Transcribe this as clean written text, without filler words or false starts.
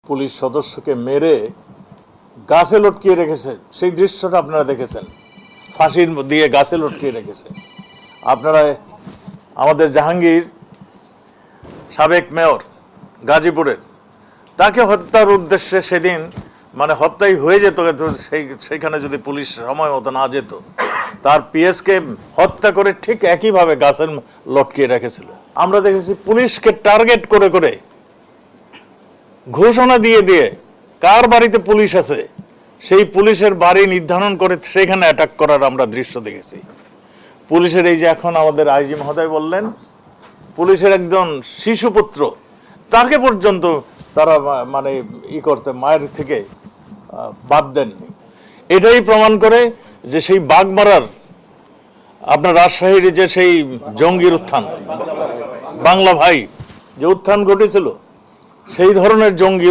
Police সদস্যকে মেরে গাছে লটকিয়ে রেখেছে, সেই দৃশ্যটা আপনারা দেখেছেন। ফাঁসির দিয়ে গাছে লটকিয়ে রেখেছে। আপনারা আমাদের জাহাঙ্গীর সাবেক মেয়র গাজীপুরের, তাকে হত্যার উদ্দেশ্যে সেদিন মানে হত্যাই হয়ে যেত সেইখানে যদি পুলিশ সময় মতো না যেত, তার পিএসকে হত্যা করে ঠিক একইভাবে গাছের লটকিয়ে রেখেছিল। আমরা দেখেছি পুলিশকে টার্গেট করে করে ঘোষণা দিয়ে দিয়ে কার বাড়িতে পুলিশ আছে সেই পুলিশের বাড়ি নির্ধারণ করে সেখানে অ্যাটাক করার আমরা দৃশ্য দেখেছি। পুলিশের এই যে এখন আমাদের আইজি মহোদয় বললেন, পুলিশের একজন শিশুপুত্র, তাকে পর্যন্ত তারা মানে করতে মায়ের থেকে বাদ দেননি। এটাই প্রমাণ করে যে সেই বাগমারার আপনার রাজশাহীর যে সেই জঙ্গির উত্থান, বাংলা ভাই যে উত্থান ঘটেছিল, সেই ধরনের জঙ্গি